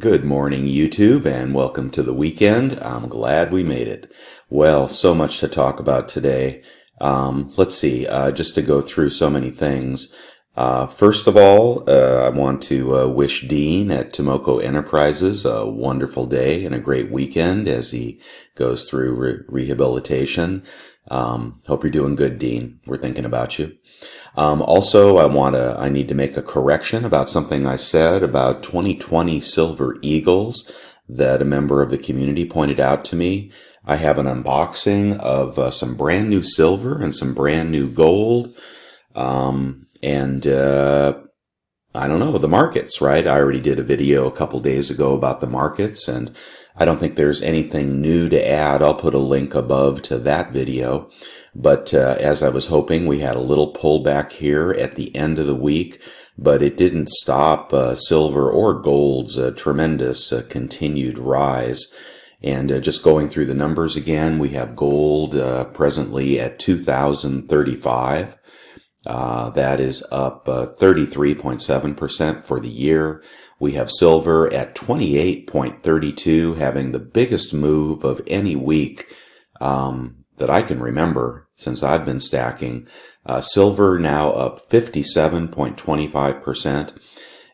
Good morning, YouTube, and welcome to the weekend. I'm glad we made it. Well, so much to talk about today. Let's see, just to go through so many things. First of all, I want to wish Dean at Tomoko Enterprises a wonderful day and a great weekend as he goes through rehabilitation. Hope you're doing good, Dean. We're thinking about you. Also, I need to make a correction about something I said about 2020 Silver Eagles that a member of the community pointed out to me. I have an unboxing of some brand new silver and some brand new gold. I don't know, the markets, right? I already did a video a couple days ago about the markets, and I don't think there's anything new to add. I'll put a link above to that video. But as I was hoping, we had a little pullback here at the end of the week, but it didn't stop silver or gold's tremendous continued rise. And just going through the numbers again, we have gold presently at 2,035. That is up 33.7% for the year. We have silver at 28.32, having the biggest move of any week that I can remember since I've been stacking. Silver now up 57.25%.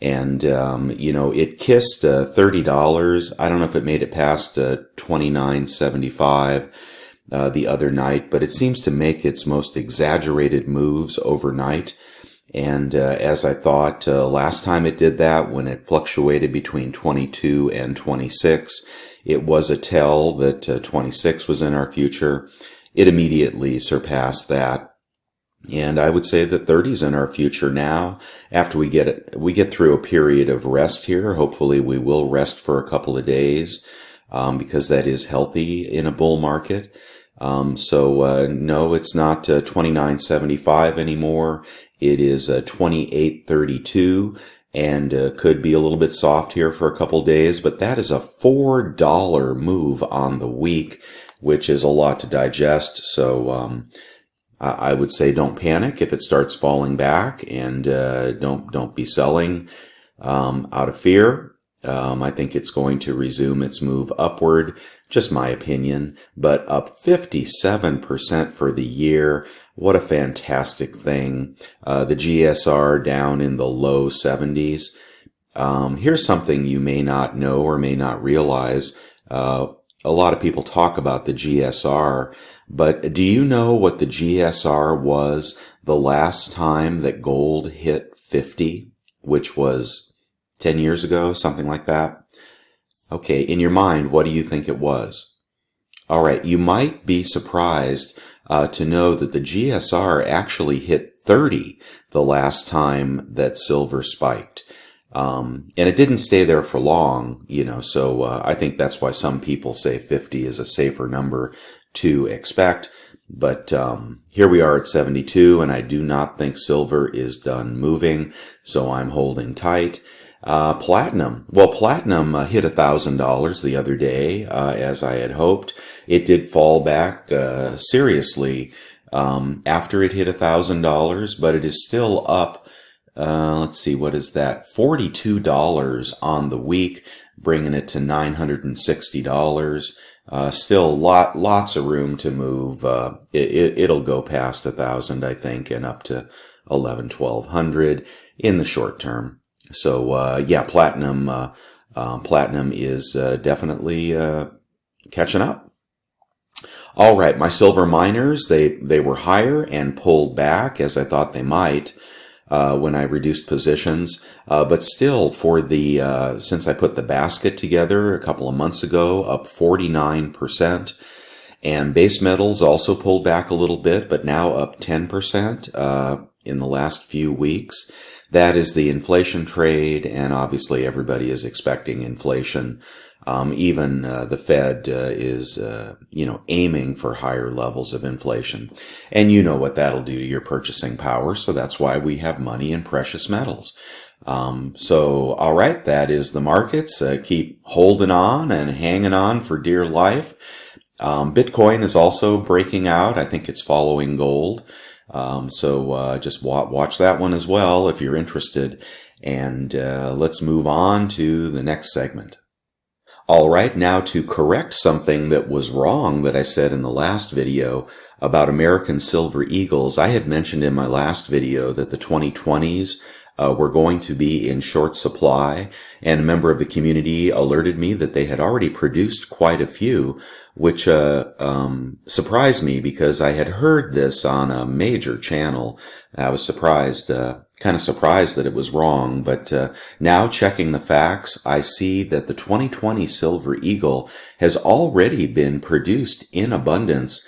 And, it kissed $30. I don't know if it made it past $29.75. The other night, but it seems to make its most exaggerated moves overnight. And as I thought last time it did that, when it fluctuated between 22 and 26, it was a tell that 26 was in our future. It immediately surpassed that. And I would say that 30 is in our future now. After we get through a period of rest here. Hopefully we will rest for a couple of days because that is healthy in a bull market. No, it's not 29.75 anymore. It is 28.32 and could be a little bit soft here for a couple days, but that is a $4 move on the week, which is a lot to digest. So I would say don't panic if it starts falling back, and don't be selling out of fear. I think it's going to resume its move upward, just my opinion, but up 57% for the year. What a fantastic thing. The GSR down in the low 70s. Here's something you may not know or may not realize. A lot of people talk about the GSR, but do you know what the GSR was the last time that gold hit 50, which was 10 years ago, something like that? Okay, in your mind, what do you think it was? All right, you might be surprised to know that the GSR actually hit 30 the last time that silver spiked. And it didn't stay there for long, so I think that's why some people say 50 is a safer number to expect. But here we are at 72, and I do not think silver is done moving, so I'm holding tight. Platinum. Well, platinum hit $1,000 the other day, as I had hoped. It did fall back seriously after it hit $1,000, but it is still up. Let's see, what is that? $42 on the week, bringing it to $960. Still lots of room to move. It'll go past 1,000, I think, and up to 1,100 in the short term. So, yeah, platinum is definitely catching up. All right, my silver miners, they were higher and pulled back as I thought they might when I reduced positions. But still, for the since I put the basket together a couple of months ago, up 49%. And base metals also pulled back a little bit, but now up 10% in the last few weeks. That is the inflation trade, and obviously everybody is expecting inflation. Even the Fed is, aiming for higher levels of inflation. And you know what that'll do to your purchasing power, so that's why we have money in precious metals. All right, that is the markets. Keep holding on and hanging on for dear life. Bitcoin is also breaking out. I think it's following gold. Just watch that one as well if you're interested. And let's move on to the next segment. All right, now to correct something that was wrong that I said in the last video about American Silver Eagles. I had mentioned in my last video that the 2020s were going to be in short supply, and a member of the community alerted me that they had already produced quite a few, which surprised me because I had heard this on a major channel. I was surprised, kind of surprised that it was wrong, but now checking the facts, I see that the 2020 Silver Eagle has already been produced in abundance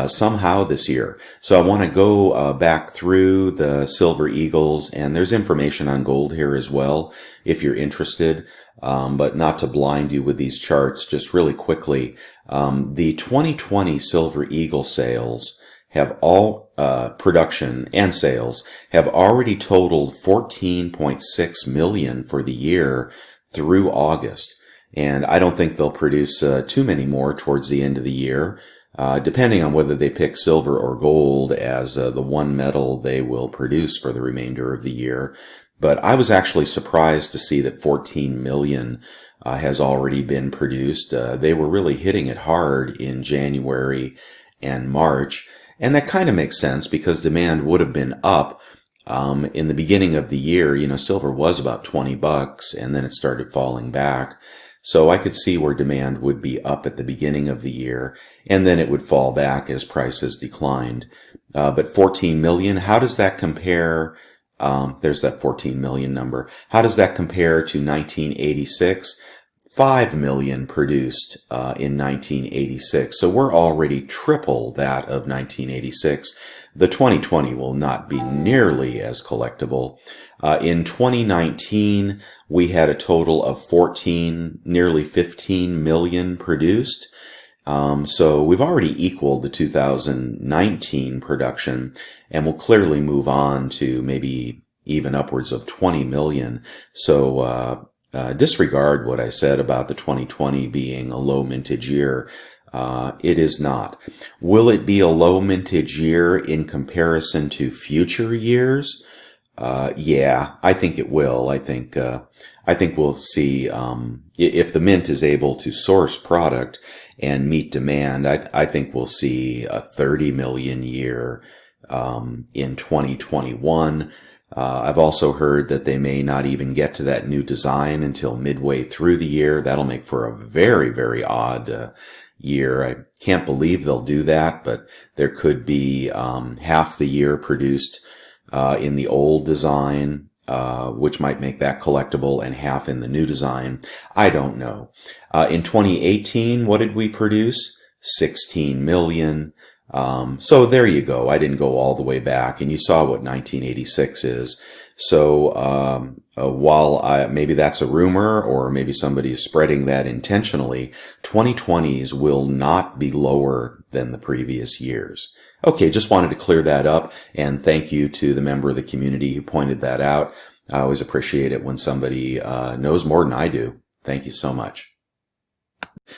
somehow this year. So I want to go back through the Silver Eagles, and there's information on gold here as well if you're interested, but not to blind you with these charts. Just really quickly, the 2020 Silver Eagle sales have all production and sales have already totaled 14.6 million for the year through August, and I don't think they'll produce too many more towards the end of the year. Depending on whether they pick silver or gold as the one metal they will produce for the remainder of the year. But I was actually surprised to see that 14 million has already been produced. They were really hitting it hard in January and March, and that kind of makes sense because demand would have been up. In the beginning of the year, you know, silver was about $20 and then it started falling back. So I could see where demand would be up at the beginning of the year, and then it would fall back as prices declined. But 14 million, how does that compare? There's that 14 million number. How does that compare to 1986? 5 million produced in 1986. So we're already triple that of 1986. The 2020 will not be nearly as collectible. In 2019, we had a total of nearly 15 million produced. So we've already equaled the 2019 production, and we'll clearly move on to maybe even upwards of 20 million. So disregard what I said about the 2020 being a low mintage year. It is not. Will it be a low mintage year in comparison to future years? Yeah, I think it will. I think we'll see, if the mint is able to source product and meet demand, I think we'll see a 30 million year, in 2021. I've also heard that they may not even get to that new design until midway through the year. That'll make for a very, very odd, year. I can't believe they'll do that, but there could be, half the year produced in the old design, which might make that collectible, and half in the new design. I don't know. In 2018, what did we produce? 16 million. So there you go. I didn't go all the way back, and you saw what 1986 is. So while maybe that's a rumor, or maybe somebody is spreading that intentionally, 2020s will not be lower than the previous years. Okay, just wanted to clear that up, and thank you to the member of the community who pointed that out. I always appreciate it when somebody knows more than I do. Thank you so much.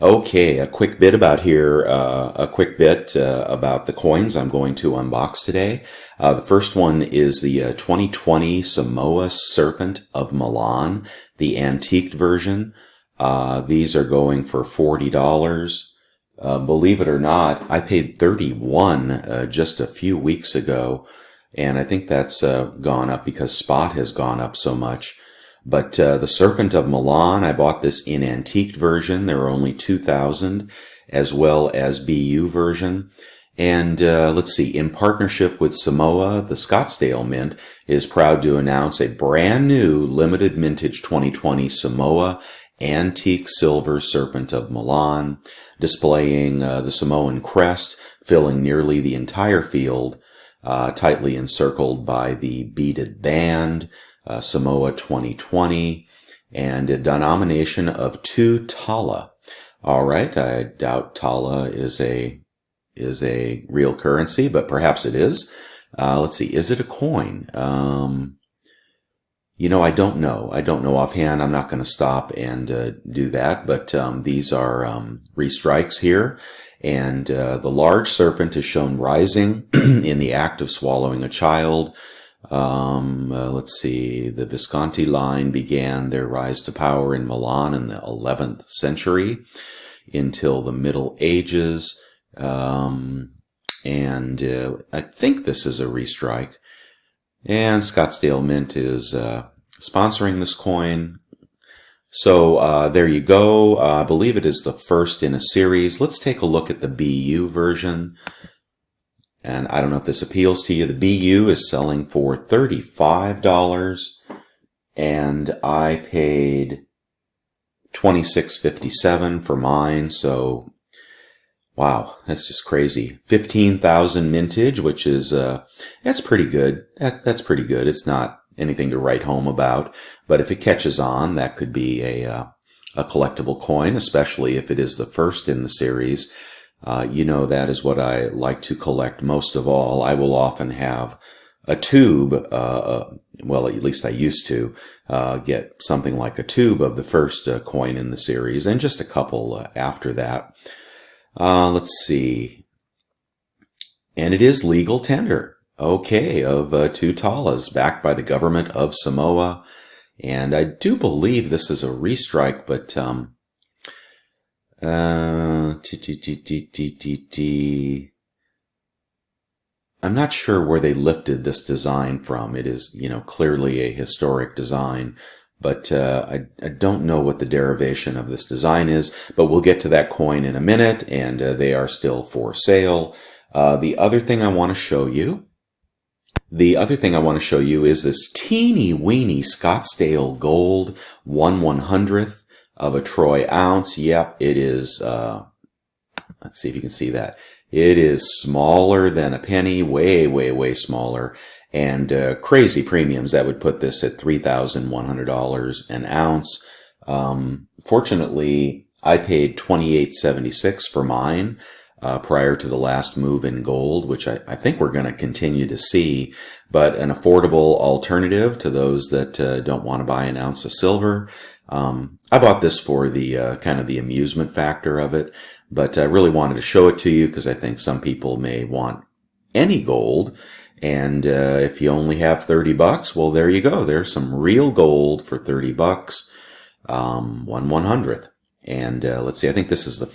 Okay, a quick bit about about the coins I'm going to unbox today. The first one is the 2020 Samoa Serpent of Milan, the antiqued version. These are going for $40. Believe it or not, I paid $31 just a few weeks ago, and I think that's gone up because spot has gone up so much. But the Serpent of Milan, I bought this in antiqued version. There are only 2,000, as well as BU version. And let's see, in partnership with Samoa, the Scottsdale Mint is proud to announce a brand new limited mintage 2020 Samoa Antique Silver Serpent of Milan, displaying the Samoan crest, filling nearly the entire field, tightly encircled by the beaded band, Samoa 2020, and a denomination of 2 tala. All right, I doubt tala is a real currency, but perhaps it is. Let's see, is it a coin? You know, I don't know. I don't know offhand. I'm not going to stop and do that, but these are restrikes here. And the large serpent is shown rising in the act of swallowing a child. Let's see, the Visconti line began their rise to power in Milan in the 11th century until the Middle Ages. And I think this is a restrike. And Scottsdale Mint is sponsoring this coin. So there you go. I believe it is the first in a series. Let's take a look at the BU version. And I don't know if this appeals to you. The BU is selling for $35, and I paid $26.57 for mine. So, wow, that's just crazy. 15,000 mintage, which is that's pretty good. That's pretty good. It's not anything to write home about, but if it catches on, that could be a collectible coin, especially if it is the first in the series. You know, that is what I like to collect most of all. I will often have a tube, well, at least I used to, get something like a tube of the first coin in the series, and just a couple after that. Let's see. And it is legal tender. Okay, of 2 talas, backed by the government of Samoa. And I do believe this is a restrike, but I'm not sure where they lifted this design from. It is, you know, clearly a historic design, but I don't know what the derivation of this design is, but we'll get to that coin in a minute, and they are still for sale. The other thing I want to show you is this teeny weeny Scottsdale Gold 1/100th of a troy ounce. Yep, it is, let's see if you can see that. It is smaller than a penny, way, way, way smaller, and crazy premiums. That would put this at $3,100 an ounce. Fortunately, I paid $28.76 for mine prior to the last move in gold, which I think we're going to continue to see, but an affordable alternative to those that don't want to buy an ounce of silver. I bought this for the kind of the amusement factor of it, but I really wanted to show it to you because I think some people may want any gold, and if you only have $30, well, there you go. There's some real gold for $30, 1/100th. And let's see, I think this is the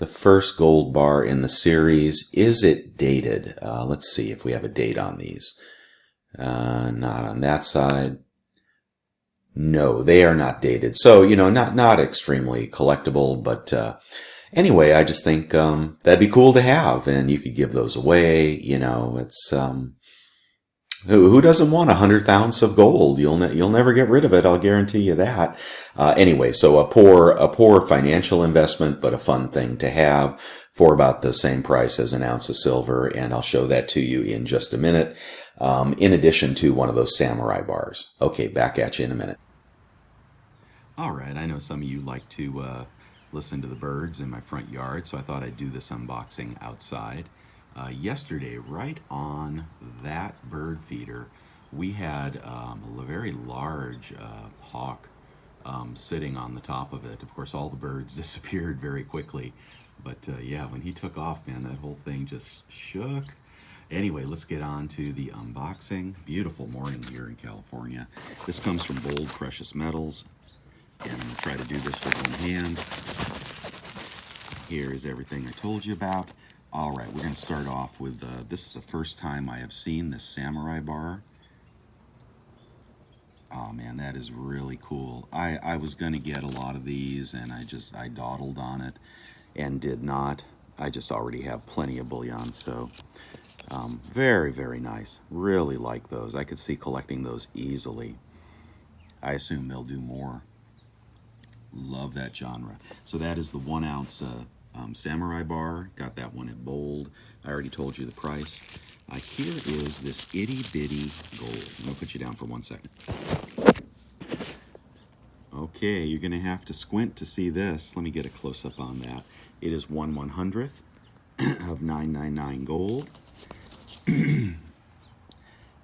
first gold bar in the series. Is it dated? Let's see if we have a date on these. Not on that side. No, they are not dated. So, you know, not extremely collectible, but anyway, I just think that'd be cool to have, and you could give those away. You know, it's who doesn't want 100th ounce of gold? You'll never get rid of it. I'll guarantee you that. Anyway, so a poor financial investment, but a fun thing to have for about the same price as an ounce of silver, and I'll show that to you in just a minute. In addition to one of those samurai bars. Okay, back at you in a minute. All right, I know some of you like to listen to the birds in my front yard, so I thought I'd do this unboxing outside. Yesterday, right on that bird feeder, we had a very large hawk sitting on the top of it. Of course, all the birds disappeared very quickly, but yeah, when he took off, man, that whole thing just shook. Anyway, let's get on to the unboxing. Beautiful morning here in California. This comes from Bold Precious Metals, and I'm going to try to do this with one hand. Here is everything I told you about. All right, we're going to start off with, this is the first time I have seen this samurai bar. Oh man, that is really cool. I was going to get a lot of these, and I dawdled on it and did not. I just already have plenty of bullion, so very, very nice. Really like those. I could see collecting those easily. I assume they'll do more. Love that genre. So that is the 1 ounce samurai bar. Got that one at Bold. I already told you the price. Here is this itty bitty gold. I'm going to put you down for 1 second. Okay, you're going to have to squint to see this. Let me get a close-up on that. It is 1/100th of 999 gold.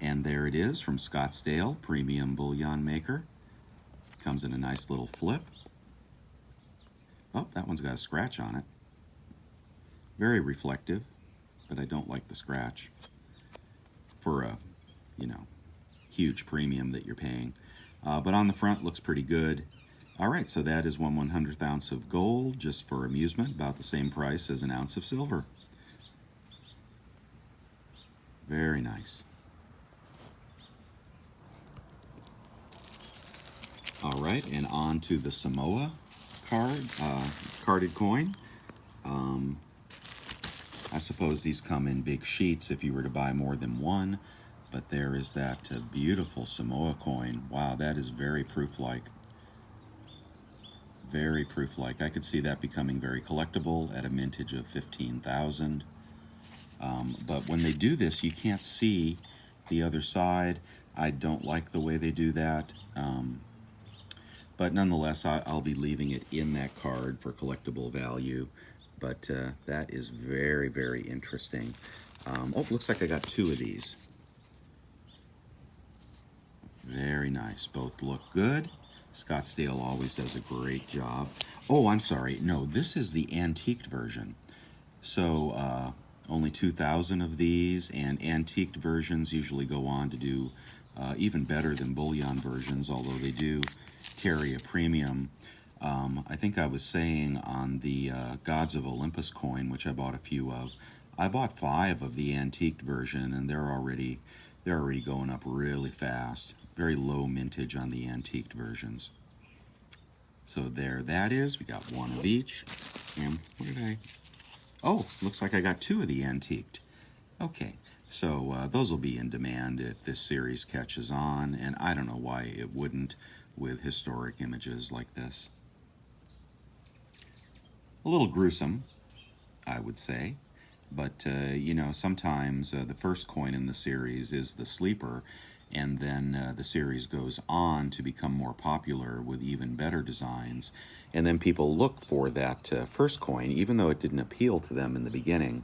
And there it is from Scottsdale, Premium Bullion Maker. Comes in a nice little flip. Oh, that one's got a scratch on it. Very reflective, but I don't like the scratch. For a you know, huge premium that you're paying. But on the front, looks pretty good. All right, so that is 1/100th ounce of gold, just for amusement, about the same price as an ounce of silver. Very nice. All right, and on to the Samoa carded coin. I suppose these come in big sheets if you were to buy more than one, but there is that beautiful Samoa coin. Wow, that is very proof-like. Very proof-like. I could see that becoming very collectible at a mintage of 15,000. But when they do this, you can't see the other side. I don't like the way they do that. But nonetheless, I'll be leaving it in that card for collectible value. But that is very, very interesting. Oh, looks like I got two of these. Very nice. Both look good. Scottsdale always does a great job. Oh, I'm sorry. No, this is the antiqued version. So only 2,000 of these, and antiqued versions usually go on to do even better than bullion versions, although they do carry a premium. I think I was saying on the Gods of Olympus coin, which I bought a few of, I bought 5 of the antiqued version, and they're already going up really fast. Very low mintage on the antiqued versions. So there that is. We got one of each. And what did I... Oh, looks like I got 2 of the antiqued. Okay, so those will be in demand if this series catches on, and I don't know why it wouldn't with historic images like this. A little gruesome, I would say, but you know, sometimes the first coin in the series is the sleeper, and then the series goes on to become more popular with even better designs, and then people look for that first coin even though it didn't appeal to them in the beginning.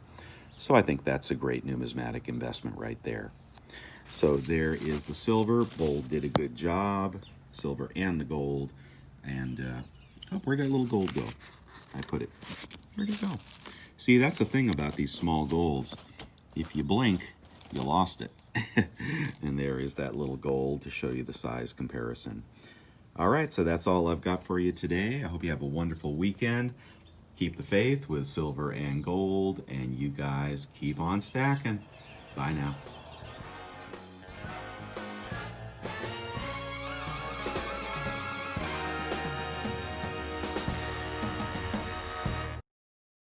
So I think that's a great numismatic investment right there. So there is the silver. Bold did a good job, silver and the gold. And oh, where'd that little gold go? I put it. Where'd it go? See, that's the thing about these small golds. If you blink, you lost it. And there is that little gold to show you the size comparison. All right, so that's all I've got for you today. I hope you have a wonderful weekend. Keep the faith with silver and gold, and you guys keep on stacking. Bye now.